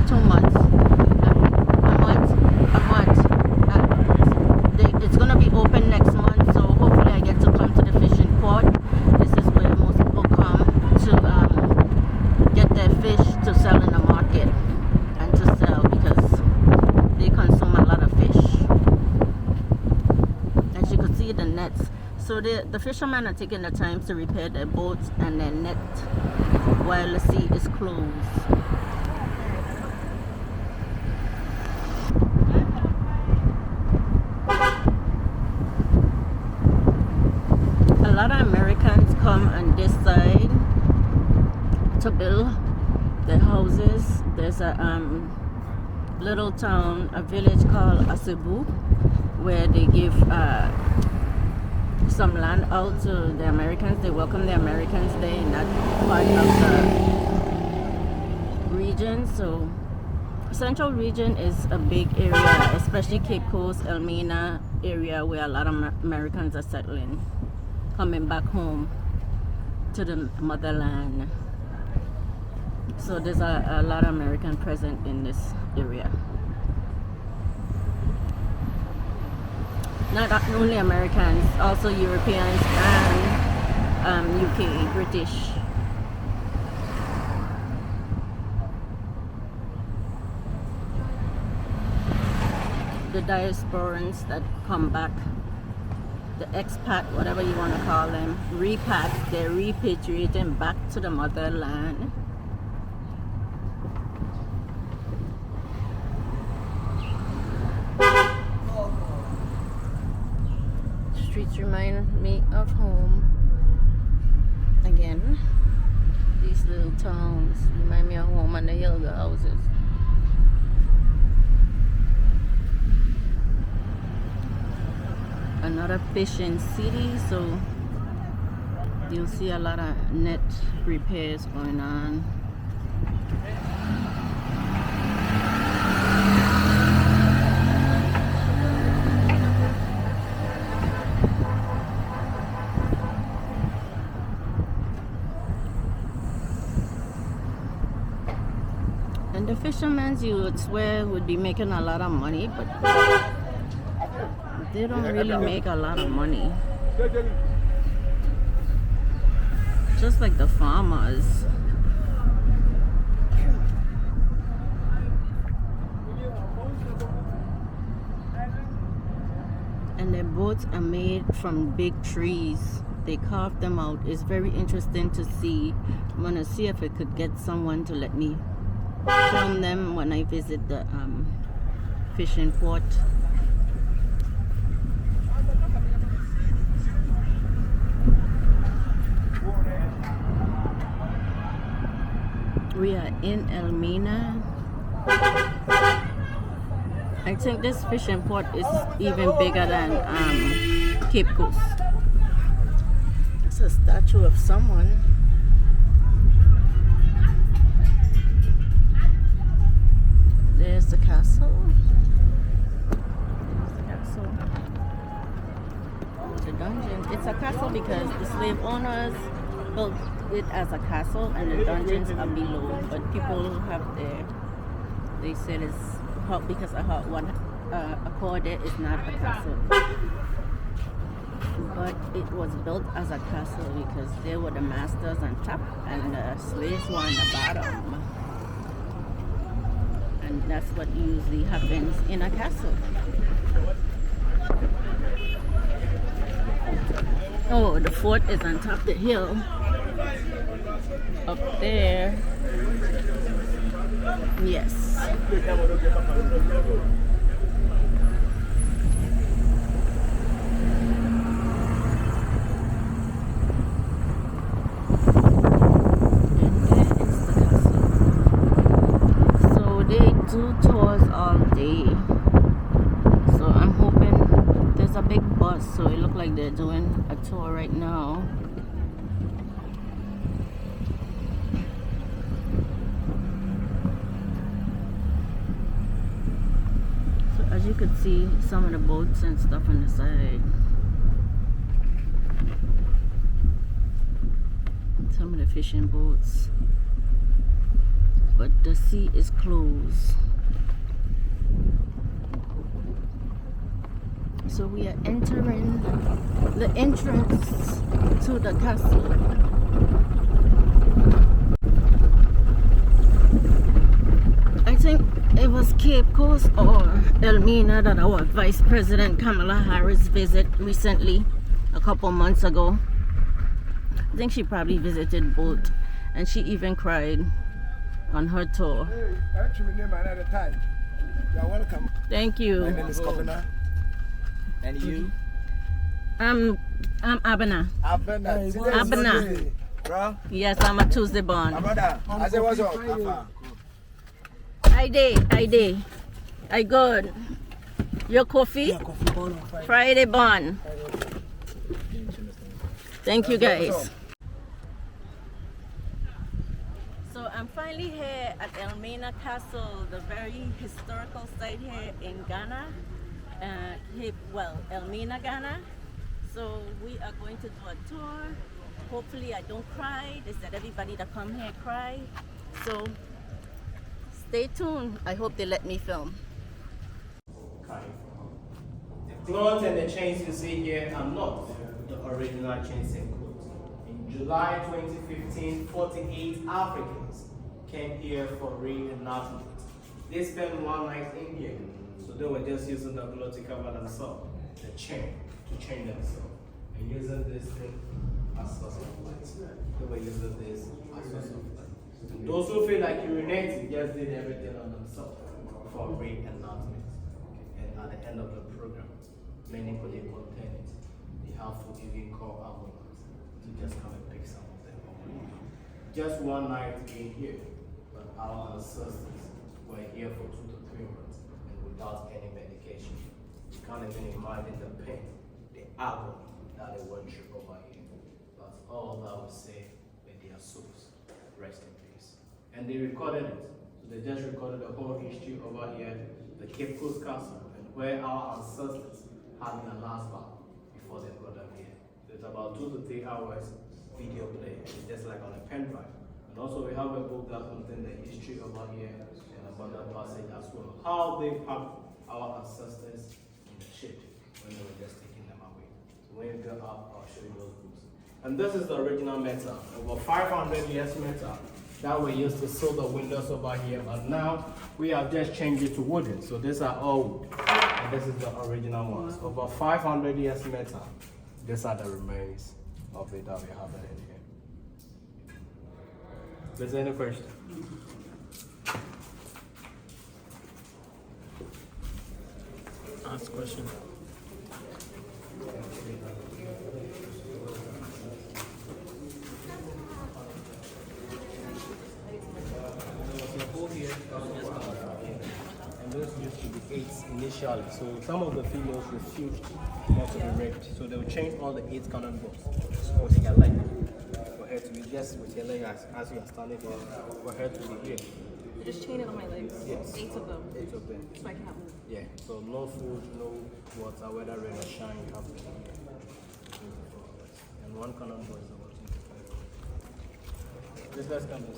2 months. A month. It's gonna be open next month, so hopefully I get to come to the fishing port. This is where most people come to get their fish to sell in the market and to sell because they consume a lot of fish. As you can see, the nets. So the fishermen are taking the time to repair their boats and their net while the sea is closed. A lot of Americans come on this side to build their houses. There's a little town, a village called Asebu, where they give some land out to the Americans. They welcome the Americans there in that part of the region. So Central region is a big area, especially Cape Coast, Elmina area, where a lot of Americans are settling, coming back home to the motherland. So there's a lot of American present in this area. Not only Americans, also Europeans and UK, British. The diasporans that come back, the expat, whatever you want to call them, repat, they're repatriating back to the motherland. Streets remind me of home. Again, these little towns remind me of home and the yoga houses. Another fishing city, so you'll see a lot of net repairs going on. And the fishermen, you would swear, would be making a lot of money, but they don't really make a lot of money. Just like the farmers. And their boats are made from big trees. They carve them out. It's very interesting to see. I'm gonna see if I could get someone to let me film them when I visit the fishing port. We are in Elmina. I think this fishing port is even bigger than Cape Coast. It's a statue of someone. There's the castle. There's the castle. The dungeon. It's a castle because the slave owners built it as a castle and the dungeons are below. But people have they said it's hot because a hot one accorded is not a castle. But it was built as a castle because they were the masters on top and the slaves were on the bottom. And that's what usually happens in a castle. Oh, the fort is on top of the hill. Up there. Yes. Tours all day, so I'm hoping there's a big bus, so it looks like they're doing a tour right now. So as you could see, some of the boats and stuff on the side, some of the fishing boats. but the sea is closed. So we are entering the entrance to the castle. I think it was Cape Coast or Elmina that our Vice President Kamala Harris visited recently, a couple months ago. I think she probably visited both, and she even cried on her tour. Hey, actually, name another time. You are welcome. Thank you. My name is Kobina. And you? I'm Abena. Abena. Abena. Bro? Yes, I'm a Tuesday born. My brother, I say what's up? I day. I good. Your coffee? Yeah, coffee born on Friday born. Thank you guys. So I'm finally here at Elmina Castle, the very historical site here in Ghana. Elmina, Ghana. So we are going to do a tour. Hopefully I don't cry. They said everybody that come here cry. So stay tuned. I hope they let me film. The clothes and the chains you see here are not the original chains and coats. In July 2015, 48 Africans came here for reenactment. They spent one night in here, so they were just using the cloth to cover themselves, the chain to chain themselves, and using this thing as source of light. They were using this as source of light. Those who feel like urinating just did everything on themselves for reenactment. And at the end of the program, many couldn't contain it. They have to even call ambulance to just come and pick some of them up. Just one night in here, but our ancestors were here for 2 to 3 months and without any medication. You can't even imagine the pain, the agony that they went through over here. But all that we say with their souls, rest in peace. And they recorded it. So they just recorded the whole history over here, the Cape Coast Castle, and where our ancestors had their last bath before they brought them here. So it's about 2 to 3 hours video play. It's just like on a pen drive. And also we have a book that contains the history over here and another passage as well. How they packed our ancestors in the ship when they were just taking them away. So when you go up, I'll show you those books. And this is the original metal, over 500 years metal that we used to seal the windows over here. But now we have just changed it to wooden. So these are all wood. And this is the original ones. Over 500 years metal. These are the remains of it that we have in here. Is there any question? Ask question. And those used to be 8s initially. So some of the females refused not to be raped. So they would change all the 8 cannonballs with their leg. For her to be just with your leg as you are standing here. For her to be here. Just chain it on my legs. Yes. 8 of them. 8 of them. So I can have them. Yeah. So no food, no water, whether rain or shine, you have to be here. 24 hours. And one cannonball is about 25 hours. This guy's coming.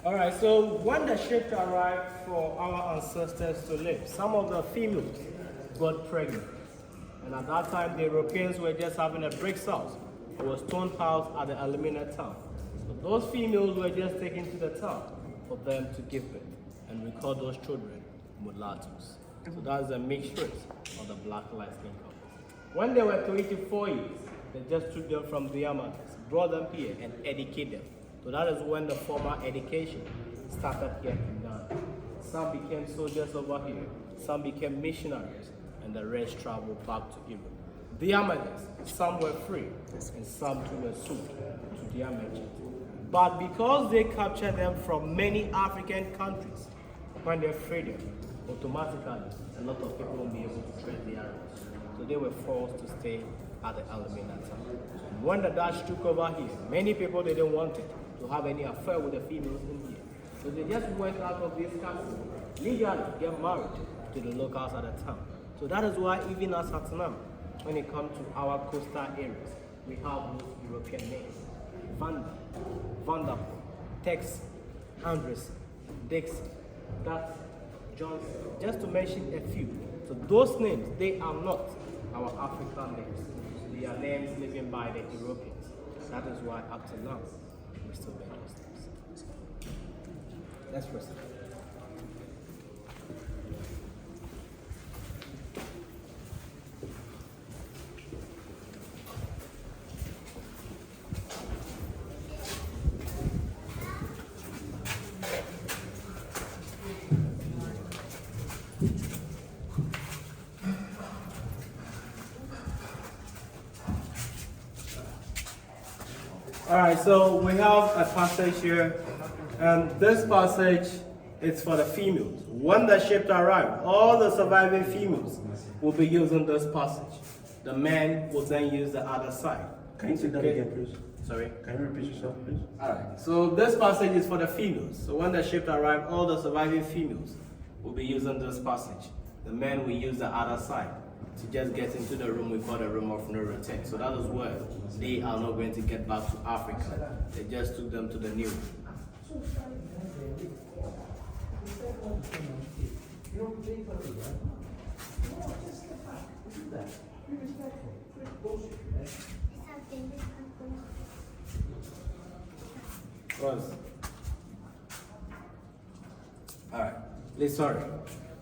All right, so when the ship arrived for our ancestors to live, some of the females got pregnant. And at that time, the Europeans were just having a brick house. It was stone house at the Elmina town. So those females were just taken to the town for them to give birth. And we call those children mulattoes. So that's the mixture of the black light skin color. When they were 3 to 4 years, they just took them from their mothers, brought them here and educated them. So that is when the formal education started here in Ghana. Some became soldiers over here, some became missionaries, and the rest traveled back to Europe. Their mothers, some were free, and some too were sold to their merchants. But because they captured them from many African countries, when they freed them, automatically a lot of people won't be able to trade their rights. So they were forced to stay at the Elmina town. When the Dutch took over here, many people didn't want it to have any affair with the females in here. So they just went out of this castle, legally get married to the locals at the town. So that is why even as at now, when it comes to our coastal areas, we have those European names. Vanda, Vanderpool, Tex, Andres, Dixon, that, Johnson, just to mention a few. So those names, they are not our African names. They are names given by the Europeans. That is why up to now, we still bear those names. Let's proceed. All right, so we have a passage here, and this passage is for the females. When the ship arrives, all the surviving females will be using this passage. The men will then use the other side. Can you say that again, please? Sorry? Can you repeat yourself, please? All right, so this passage is for the females. So when the ship arrives, all the surviving females will be using this passage. The men will use the other side to just get into the room we call the room of no return. So that is where they are not going to get back to Africa. They just took them to the new. All right, please, sorry.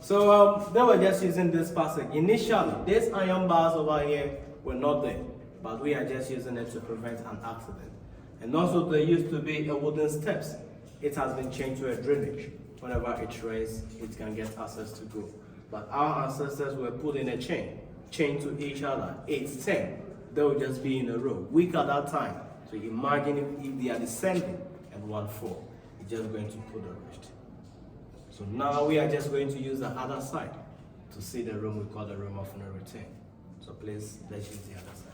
So they were just using this passage. Initially, these iron bars over here were not there, but we are just using it to prevent an accident. And also there used to be a wooden steps. It has been changed to a drainage. Whenever it rains, it can get access to go. But our ancestors were put in a chain to each other, 8, 10. They would just be in a row, weak at that time. So imagine if they are descending and one fall, it's just going to put the rest. So now we are just going to use the other side to see the room we call the room of no return. So please, let's use the other side.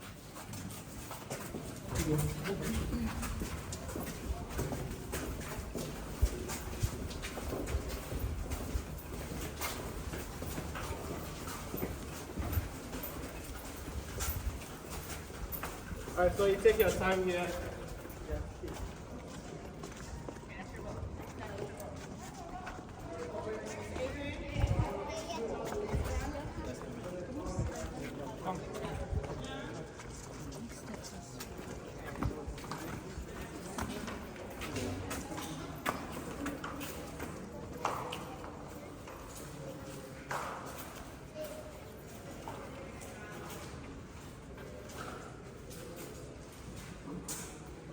All right, so you take your time here.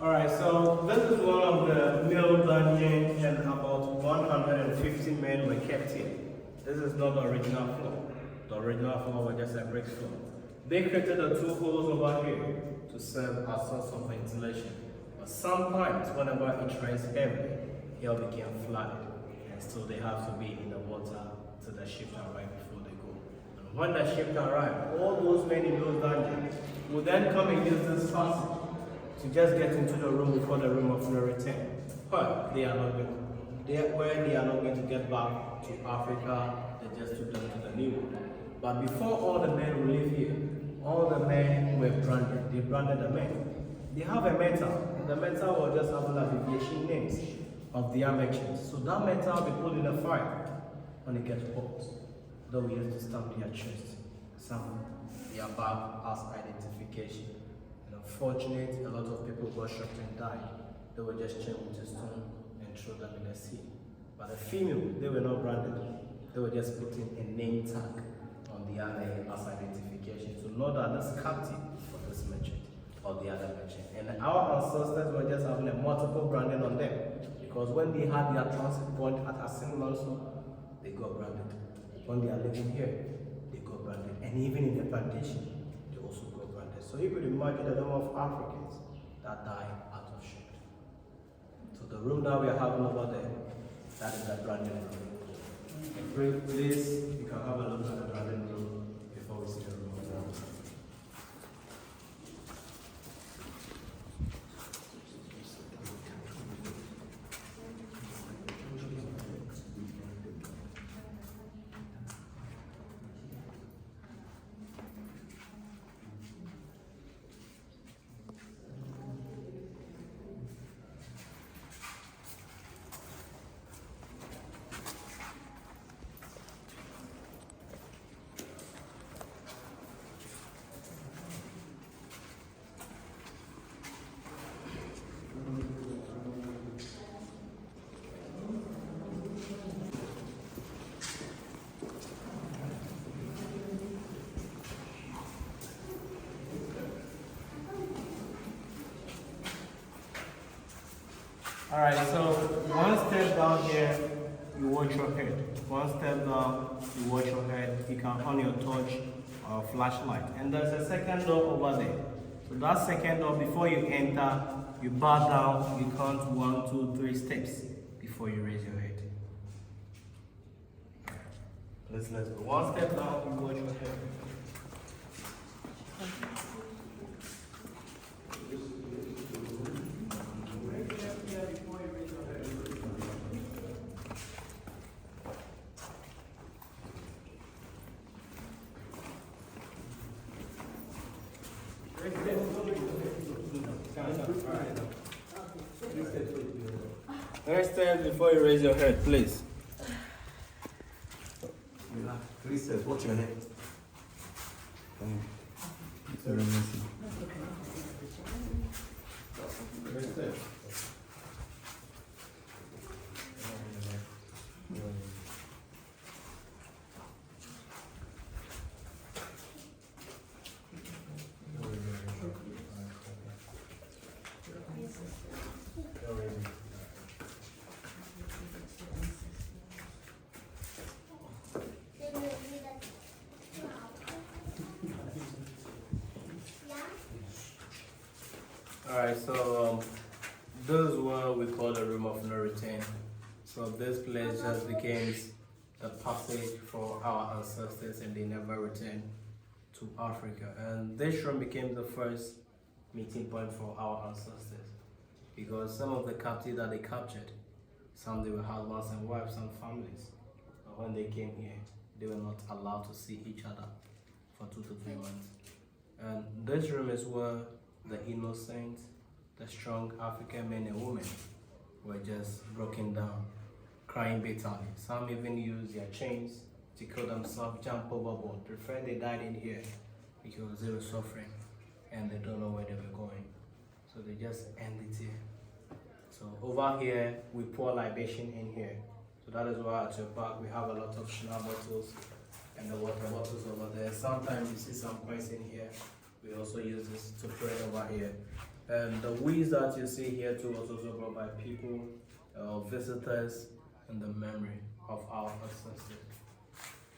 Alright, so this is one of the male dungeons, and about 150 men were kept here. This is not the original floor. The original floor was just a brick floor. They created the 2 holes over here to serve as source of ventilation. But sometimes, whenever it rains heavily, here became flooded. And so they have to be in the water till the ship arrives before they go. And when the ship arrives, all those men in those dungeons will then come and use this passage to just get into the room we call the room of no return. But they are not going to get back to Africa. They just took them to the new world. But before all the men who live here, all the men were branded. They branded the men. They have a metal. The metal will just have abbreviation names of their merchants. So that metal will be put in a fire when it gets hot. Though we used to stamp their chest, some their back as identification. Unfortunately, a lot of people got shot and died. They were just chained with a stone and throw them in the sea. But the female, they were not branded. They were just putting a name tag on their name as identification to know that this captain for this merchant or the other merchant. And our ancestors were just having a multiple branding on them because when they had their transit point at Asimilonso, they got branded. When they are living here, they got branded. And even in the plantation, so you could imagine the number of Africans that died out of ship. So the room that we are having over there, that is the branding room. Please, you can have a look at the branding room before we see the room. Alright, so one step down here, you watch your head. One step down, you watch your head. You can on your torch or flashlight. And there's a second door over there. So that second door, before you enter, you bow down, you count 1, 2, 3 steps before you raise your head. Let's go. One step down, you watch your head. Next step before you raise your head, please. 3 steps. Watch your head. Very messy. Next step. Alright, so this is what we call the room of no return. So this place just became a passage for our ancestors and they never returned to Africa. And this room became the first meeting point for our ancestors because some of the captives that they captured, some they were husbands and wives, some families. But when they came here, they were not allowed to see each other for 2 to 3 months. And this room is where the innocent, the strong African men and women were just broken down, crying bitterly. Some even used their chains to kill themselves, jump overboard. Prefer they died in here because they were suffering and they don't know where they were going. So they just end it here. So over here, we pour libation in here. So that is why at your back we have a lot of Chanel bottles and the water bottles over there. Sometimes you see some coins in here. We also use this to pray over here. And the weeds that you see here too was also brought by people, visitors, and the memory of our ancestors.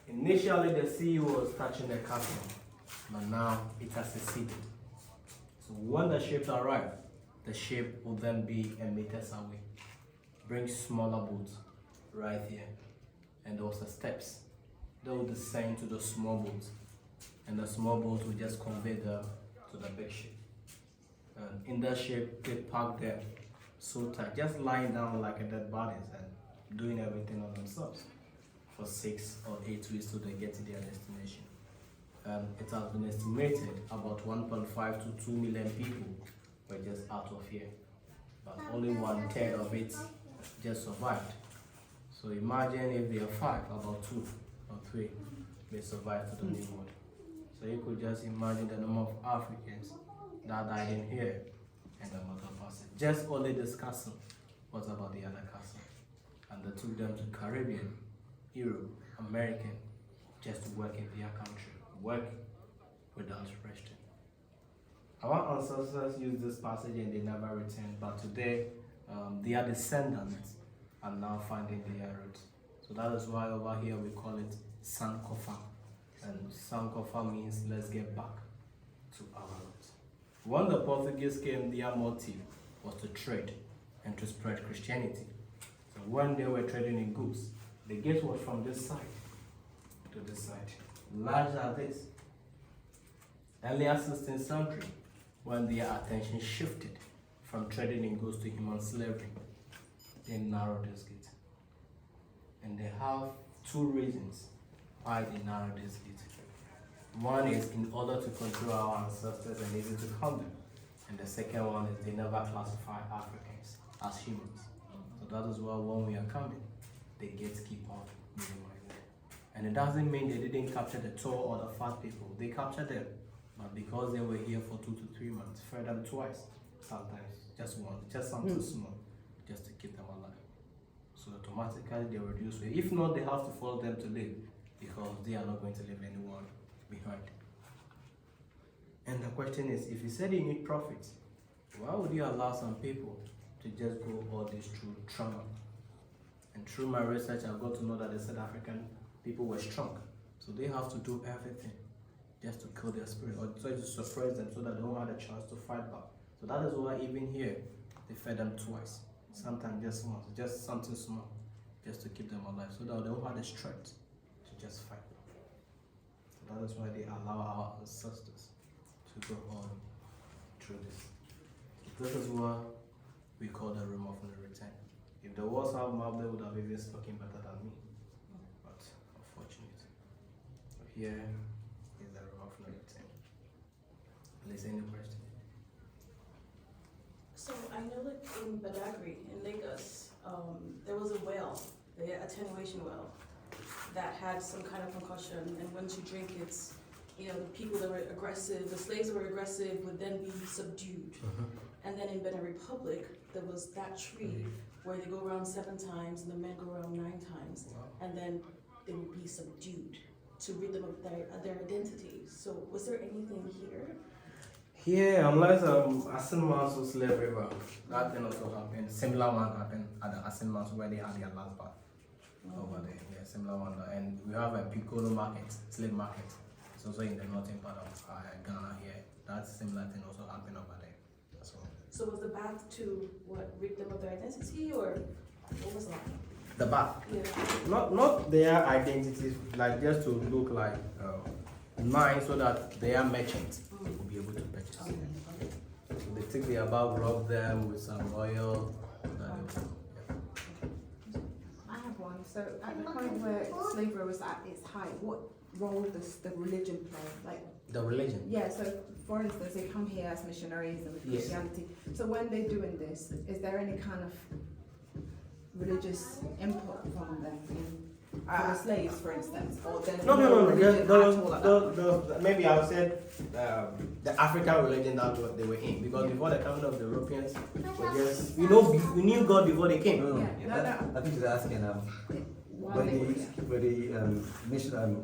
Initially, the sea was touching the castle, but now it has seceded. So when the ships arrive, the ship will then be a meters away. Bring smaller boats right here, and also steps. They will descend to the small boats, and the small boats will just convey them to the big ship. And in that ship, they park them so tight, just lying down like a dead bodies and doing everything on themselves for 6 or 8 weeks till they get to their destination. It has been estimated about 1.5 to 2 million people were just out of here, but only 1/3 of it just survived. So imagine if there are 5, about 2 or 3 may survive to the new world. So you could just imagine the number of Africans that died in here and the Motor Passage. Just only this castle. What about the other castle? And they took them to Caribbean, Europe, American, just to work in their country, work without resting. Our ancestors used this passage and they never returned, but today their descendants are now finding their roots. So that is why over here we call it Sankofa. And Sankofa means let's get back to our roots. When the Portuguese came, their motive was to trade and to spread Christianity. So when they were trading in goods, the gate was from this side to this side, large as this. Earlier 16th century, when their attention shifted from trading in goods to human slavery, they narrowed this gate. And they have 2 reasons why they narrowed this gate. One is in order to control our ancestors and easy to count them. And the second one is they never classify Africans as humans. So that is why when we are coming, the gates keep on minimizing. And it doesn't mean they didn't capture the tall or the fat people. They captured them. But because they were here for 2 to 3 months, fed them twice, sometimes just once, just something small, just to keep them alive. So automatically they reduce weight. If not, they have to follow them to live because they are not going to leave anyone behind. And the question is, if you said you need profits, why would you allow some people they just go all this through trauma. And through my research, I've got to know that the South African people were strong. So they have to do everything just to kill their spirit or try to suppress them so that they don't have a chance to fight back. So that is why even here, they fed them twice. Sometimes just once, just something small, just to keep them alive so that they don't have the strength to just fight back. So that is why they allow our ancestors to go on through this. This is what we call the room of no return. If there was our mouth, they would have even spoken better than me. But unfortunately, so here is the room of no return. Please, any question? So I know like in Badagry, in Lagos, there was a well, the attenuation well, that had some kind of concussion, and once you drink it, you know, the people that were aggressive, the slaves that were aggressive would then be subdued. And then in Benin Republic, there was that tree where they go around 7 times and the men go around 9 times, and then they would be subdued to rid them of their identity. So was there anything here? Here, unless Asin Mansu slave river, that thing also happened. Similar one happened at the Asin Mansu where they had their last bath over there. Yeah, similar one. And we have a Piccolo market, slave market. It's also in the northern part of Ghana here. That similar thing also happened over there. So was the bath to what, rid them of their identity, or what was that? The bath? Yeah. Not their identities, like just to look like nice so that their merchants will be able to purchase it. So they take the above, rub them with some oil. I have one. So at the point where slavery was at its height, what role does the religion play? Like The religion? yeah, so for instance, they come here as missionaries and with Yes. Christianity. So when they're doing this, is there any kind of religious input from them? For the slaves, for instance, or there's No. religion at all at that point? Maybe I've said the African religion that what they were in, because before the coming of the Europeans, we knew God before they came. No. I think she's asking While they were here. were the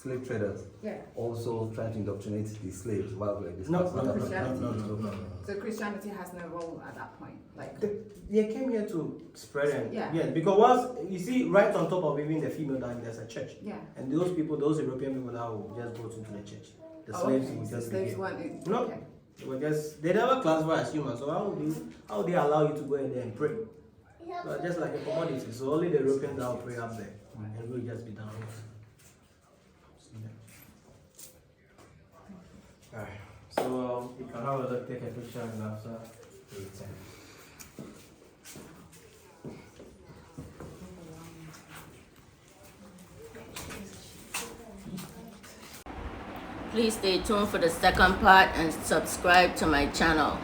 slave traders Yeah. also trying to indoctrinate the slaves while we're No. discussing? So Christianity has no role at that point. Like They came here to spread and Yeah. because once you see right on top of even the female dining, there's a church. yeah. And those people, those European people that will just go into the church. The slaves okay. will So just be slaves here. weren't in. No. Okay. They never classify as humans, so how would they allow you to go in there and pray? So just like a commodity, so only the Europeans that will pray up there, and we'll just be down here. Alright, so you can have a look, take a picture, and after return. Please stay tuned for the second part and subscribe to my channel.